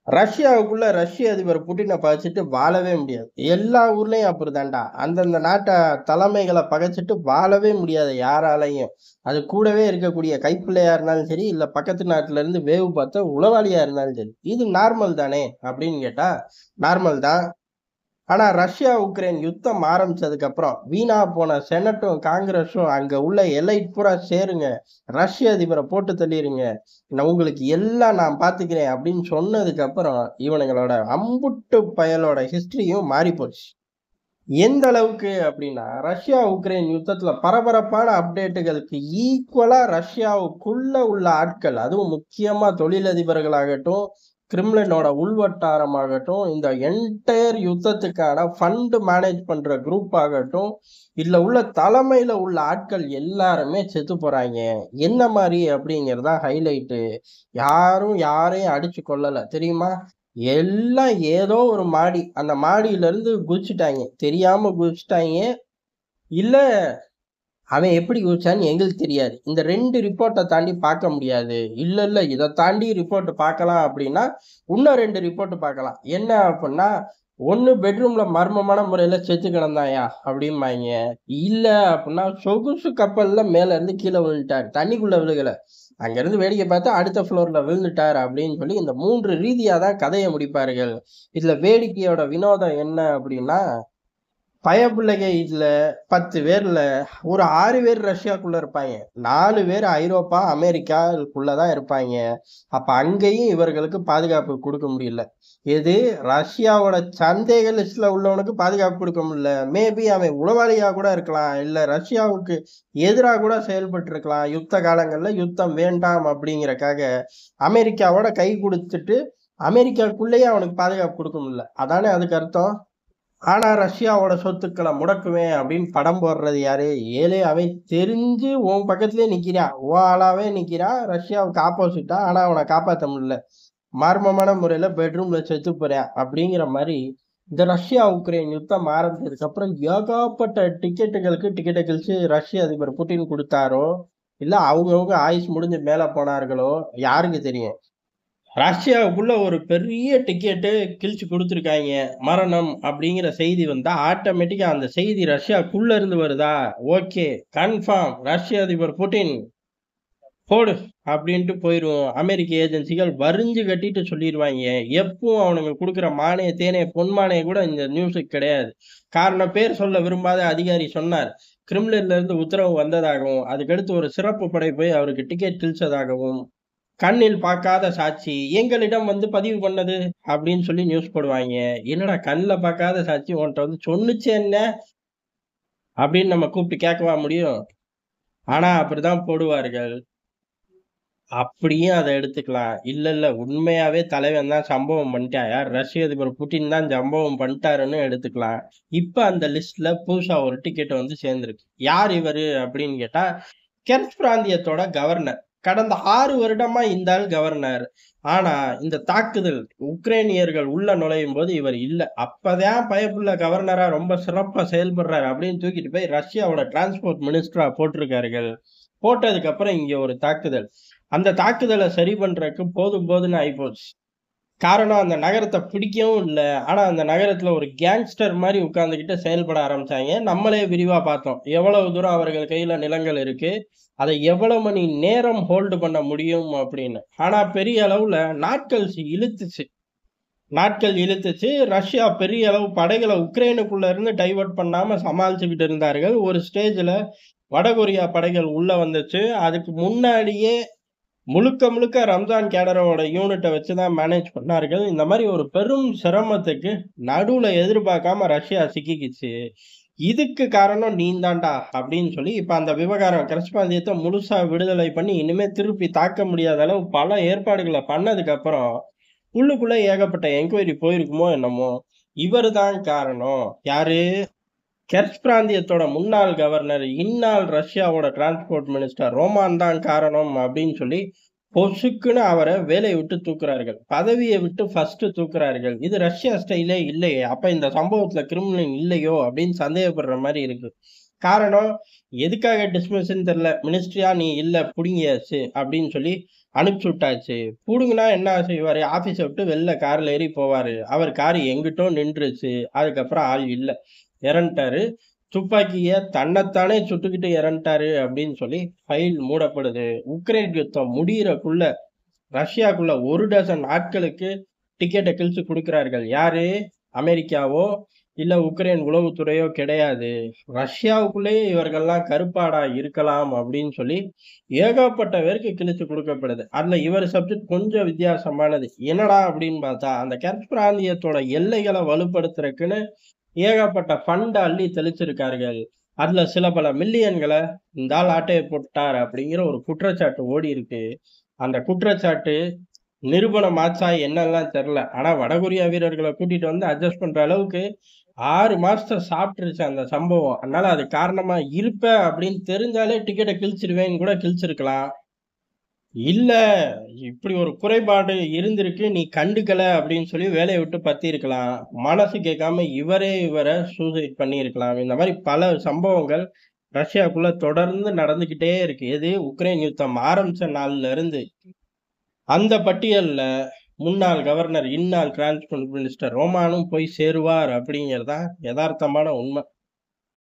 ரஷ்யாவுக்குள்ள ரஷ்ய அதிபர் புட்டினை பகைச்சிட்டு வாழவே முடியாது. எல்லா ஊர்லயும் அப்படிதான்டா. அந்தந்த நாட்ட தலைமைகளை பகைச்சிட்டு வாழவே முடியாது யாராலையும். அது கூடவே இருக்கக்கூடிய கைப்பிள்ளையா இருந்தாலும் சரி, இல்ல பக்கத்து நாட்டுல இருந்து வேவு பார்த்த உளவாளியா இருந்தாலும் சரி. இது நார்மல் தானே அப்படின்னு கேட்டா நார்மல் தான். ஆனா ரஷ்யா உக்ரைன் யுத்தம் ஆரம்பிச்சதுக்கு அப்புறம் வீணா போன செனட்டும் காங்கிரஸும் அங்க உள்ள எலைட் பூரா சேருங்க, ரஷ்ய அதிபரை போட்டு தள்ளிருங்க, உங்களுக்கு எல்லாம் நான் பாத்துக்கிறேன் அப்படின்னு சொன்னதுக்கு அப்புறம் இவனுங்களோட அம்புட்டு பயலோட ஹிஸ்டரியும் மாறி போச்சு. எந்த அளவுக்கு அப்படின்னா ரஷ்யா உக்ரைன் யுத்தத்துல பரபரப்பான அப்டேட்டுகளுக்கு ஈக்குவலா ரஷ்யாவுக்குள்ள உள்ள ஆட்கள், அதுவும் முக்கியமா தொழிலதிபர்களாகட்டும், கிரிம்லினோட உள்வட்டாரமாகட்டும், இந்த என்டையர் யுத்தத்துக்கான ஃபண்ட் மேனேஜ் பண்ற குரூப் ஆகட்டும், இதுல உள்ள தலைமையில உள்ள ஆட்கள் எல்லாருமே செத்து போறாங்க. என்ன மாதிரி அப்படிங்கறதா ஹைலைட்டு. யாரும் யாரையும் அடிச்சு கொள்ளல தெரியுமா? எல்லாம் ஏதோ ஒரு மாடி, அந்த மாடியில இருந்து குதிச்சுட்டாங்க, தெரியாம குதிச்சுட்டாங்க. இல்ல அவன் எப்படி குதிச்சான்னு எங்களுக்கு தெரியாது. இந்த 2 ரிப்போர்ட்டை தாண்டி பார்க்க முடியாது. இல்ல இதை தாண்டி ரிப்போர்ட் பார்க்கலாம் அப்படின்னா இன்னும் 2 ரிப்போர்ட் பார்க்கலாம். என்ன அப்படின்னா, ஒண்ணு பெட்ரூம்ல மர்மமான முறையில செத்து கிடந்தாயா அப்படிம்பாங்க. இல்ல அப்படின்னா சொகுசு கப்பல்ல மேல இருந்து கீழே விழுந்துட்டார், தண்ணிக்குள்ள விழுகல, அங்க இருந்து வேடிக்கை பார்த்தா அடுத்த ஃப்ளோர்ல விழுந்துட்டார் அப்படின்னு சொல்லி இந்த 3 ரீதியா தான் கதையை முடிப்பார்கள். இதுல வேடிக்கையோட வினோதம் என்ன அப்படின்னா, பயப்புள்ளைங்க இதுல 10 பேர்ல ஒரு 6 பேர் ரஷ்யாக்குள்ள இருப்பாங்க, 4 பேர் ஐரோப்பா அமெரிக்காக்குள்ளதான் இருப்பாங்க. அப்ப அங்கேயும் இவர்களுக்கு பாதுகாப்பு கொடுக்க முடியல. எது ரஷ்யாவோட சந்தேக லிஸ்ட்ல உள்ளவனுக்கு பாதுகாப்பு கொடுக்க முடியல. மேபி அவன் உளவாளியா கூட இருக்கலாம், இல்ல ரஷ்யாவுக்கு எதிராக கூட செயல்பட்டு இருக்கலாம். யுத்த காலங்கள்ல யுத்தம் வேண்டாம் அப்படிங்கறக்காக அமெரிக்காவோட கை கொடுத்துட்டு அமெரிக்காக்குள்ளேயே அவனுக்கு பாதுகாப்பு கொடுக்க முடியல. அதானே அதுக்கு அர்த்தம். ஆனா ரஷ்யாவோட சொத்துக்களை முடக்குவேன் அப்படின்னு படம் போடுறது யாரு? ஏழே அவன் தெரிஞ்சு உன் பக்கத்திலே நிக்கிறான், உன் ஆளாவே நிக்கிறான், ரஷ்யாவுக்கு ஆப்போசிட்டா. ஆனா அவனை காப்பாற்ற முடியல, மர்மமான முறையில பெட்ரூம்ல செத்து போறேன் அப்படிங்கிற மாதிரி. இந்த ரஷ்யா உக்ரைன் யுத்தம் ஆரம்பிச்சதுக்கு அப்புறம் ஏகப்பட்ட டிக்கெட்டை கழிச்சு ரஷ்ய அதிபர் புட்டின் கொடுத்தாரோ, இல்ல அவங்கவுங்க ஆயுஸ் முடிஞ்சு மேல போனார்களோ யாருக்கு தெரியும். ரஷ்யாவுக்குள்ள ஒரு பெரிய டிக்கெட்டு கிழிச்சு கொடுத்துருக்காங்க, மரணம் அப்படிங்கிற செய்தி வந்தா ஆட்டோமேட்டிக்கா அந்த செய்தி ரஷ்யாக்குள்ள இருந்து வருதா, ஓகே கன்ஃபார்ம் ரஷ்ய அதிபர் புட்டின் போடு அப்படின்ட்டு போயிடுவோம். அமெரிக்க ஏஜென்சிகள் வரிஞ்சு கட்டிட்டு சொல்லிடுவாங்க. எப்பவும் அவனுங்க கொடுக்குற மானிய தேனே பொன்மானைய கூட இந்த நியூஸுக்கு கிடையாது. காரணம் பேர் சொல்ல விரும்பாத அதிகாரி சொன்னார், கிரிம்லின்ல இருந்து உத்தரவு வந்ததாகவும் அதுக்கடுத்து ஒரு சிறப்பு படை போய் அவருக்கு டிக்கெட் கிழிச்சதாகவும் கண்ணில் பார்க்காத சாட்சி எங்களிடம் வந்து பதிவு பண்ணது அப்படின்னு சொல்லி நியூஸ் போடுவாங்க. என்னடா கண்ணில் பார்க்காத சாட்சி உன்கிட்ட வந்து சொன்னுச்சு என்ன அப்படின்னு நம்ம கூப்பிட்டு கேட்கவா முடியும்? ஆனா அப்படிதான் போடுவார்கள். அப்படியும் அதை எடுத்துக்கலாம். இல்ல உண்மையாவே தலைவன் தான் சம்பவம் பண்ணிட்டான், யார் ரஷ்ய அதிபர் புட்டின் தான் சம்பவம் பண்ணிட்டாருன்னு எடுத்துக்கலாம். இப்ப அந்த லிஸ்ட்ல புதுசா ஒரு டிக்கெட் வந்து சேர்ந்திருக்கு. யார் இவரு அப்படின்னு கேட்டா, கெர்ச் பிராந்தியத்தோட கவர்னர். கடந்த 6 வருடமா இந்த ஆள் கவர்னர். ஆனா இந்த தாக்குதல் உக்ரைனியர்கள் உள்ள நுழையும் போது இவர் இல்ல. அப்பதான் பயப்புள்ள கவர்னரா ரொம்ப சிறப்பா செயல்படுறாரு அப்படின்னு தூக்கிட்டு போய் ரஷ்யாவோட டிரான்ஸ்போர்ட் மினிஸ்டரா போட்டிருக்கார்கள். போட்டதுக்கு அப்புறம் இங்க ஒரு தாக்குதல். அந்த தாக்குதலை சரி பண்றதுக்கு போதும் போதுன்னு ஆயிப்போச்சு. காரணம் அந்த நகரத்தை பிடிக்கவும் இல்லை. ஆனா அந்த நகரத்துல ஒரு கேங்ஸ்டர் மாதிரி உட்கார்ந்துகிட்டு செயல்பட ஆரம்பிச்சாங்க. நம்மளே விரிவா பார்த்தோம் எவ்வளவு தூரம் அவர்கள் கையில நிலங்கள் இருக்கு, அதை எவ்வளவு மணி நேரம் ஹோல்டு பண்ண முடியும் அப்படின்னு. ஆனா பெரிய அளவுல நாட்கள் இழுத்துச்சு. ரஷ்யா பெரிய அளவு படைகளை உக்ரைனுக்குள்ள இருந்து டைவர்ட் பண்ணாம சமாளிச்சுக்கிட்டு இருந்தார்கள். ஒரு ஸ்டேஜ்ல வடகொரியா படைகள் உள்ள வந்துச்சு. அதுக்கு முன்னாடியே முழுக்க ரம்ஜான் கேடரோட யூனிட்டை வச்சுதான் மேனேஜ் பண்ணார்கள். இந்த மாதிரி ஒரு பெரும் சிரமத்துக்கு நடுவுல எதிர்பார்க்காம ரஷ்யா சிக்கிக்கிச்சு. இதுக்கு காரணம் நீந்தாண்டா அப்படின்னு சொல்லி இப்ப அந்த விவகாரம் கரஸ்பாந்தியத்தை முழுசா விடுதலை பண்ணி இனிமே திருப்பி தாக்க முடியாத அளவு பல ஏற்பாடுகளை பண்ணதுக்கு அப்புறம் உள்ளுக்குள்ள ஏகப்பட்ட என்கொயரி போயிருக்குமோ என்னமோ. இவர் தான் காரணம். யாரு? கெர்ச் பிராந்தியத்தோட முன்னாள் கவர்னர், இந்நாள் ரஷ்யாவோட டிரான்ஸ்போர்ட் மினிஸ்டர் ரோமான் தான் காரணம் அப்படின்னு சொல்லி பொசுக்குன்னு அவரை வேலையை விட்டு தூக்குறார்கள், பதவியை விட்டு ஃபர்ஸ்ட் தூக்குறார்கள். இது ரஷ்யா ஸ்டைலே இல்லையே. அப்ப இந்த சம்பவத்துல கிரிம்லின் இல்லையோ அப்படின்னு சந்தேகப்படுற மாதிரி இருக்கு. காரணம் எதுக்காக டிஸ்மிஸ்ன்னு தெரியல. மினிஸ்ட்ரியா நீ இல்ல புடுங்கியாச்சு அப்படின்னு சொல்லி அனுப்பிச்சு விட்டாச்சு. புடுங்குனா என்ன செய்வாரு? ஆபீஸ விட்டு வெளில கார்ல ஏறி போவாரு. அவர் கார் எங்கிட்டோ நின்றுச்சு. அதுக்கப்புறம் ஆள் இல்ல. இறந்துட்டாரு. துப்பாக்கிய தன்னைத்தானே சுட்டுக்கிட்டு இறந்துட்டாரு அப்படின்னு சொல்லி ஃபைல் மூடப்படுது. உக்ரைன் யுத்தம் முடியறக்குள்ள ரஷ்யாக்குள்ள 1 டசன் நாட்களுக்கு டிக்கெட்ட கிழிச்சு குடுக்கிறார்கள். யாரு? அமெரிக்காவோ, இல்ல உக்ரைன் உளவுத்துறையோ கிடையாது. ரஷ்யாவுக்குள்ளேயே இவர்கள்லாம் கருப்பாடா இருக்கலாம் அப்படின்னு சொல்லி ஏகப்பட்ட பேருக்கு கிழிச்சு குடுக்கப்படுது. அதுல இவர் சப்ஜெக்ட் கொஞ்சம் வித்தியாசமானது. என்னடா அப்படின்னு பார்த்தா, அந்த கெர்ச் பிராந்தியத்தோட எல்லைகள வலுப்படுத்துறதுக்குன்னு ஏகப்பட்ட ஃபண்ட் அள்ளி தெளிச்சிருக்கார்கள். அதுல சில பல மில்லியன்கள இந்த ஆள் ஆட்டைய போட்டார் அப்படிங்கிற ஒரு குற்றச்சாட்டு ஓடியிருக்கு. அந்த குற்றச்சாட்டு நிரூபணம் ஆச்சா என்னல்லாம் தெரியல. ஆனா வடகொரியா வீரர்கள கூட்டிட்டு வந்து அட்ஜஸ்ட் பண்ற அளவுக்கு 6 மாசத்த சாப்பிட்டுருச்சு அந்த சம்பவம். அதனால அது காரணமா இருப்ப அப்படின்னு தெரிஞ்சாலே டிக்கெட்ட கிழிச்சிருவேன்னு கூட கிழிச்சிருக்கலாம். இல்ல இப்படி ஒரு குறைபாடு இருந்திருக்கு, நீ கண்டுக்கல அப்படின்னு சொல்லி வேலைய விட்டு பத்தியிருக்கலாம். மனசு கேட்காம இவர சூசைட் பண்ணியிருக்கலாம். இந்த மாரி பல சம்பவங்கள் ரஷ்யாக்குள்ள தொடர்ந்து நடந்துகிட்டே இருக்கு. எது? உக்ரைன் யுத்தம் ஆரம்பிச்ச நாள்ல இருந்து. அந்த பட்டியல்ல முன்னாள் கவர்னர், இந்நாள் டிரான்ஸ்போர்ட் மினிஸ்டர் ரோமானும் போய் சேருவார் அப்படிங்கிறது தான் எதார்த்தமான உண்மை.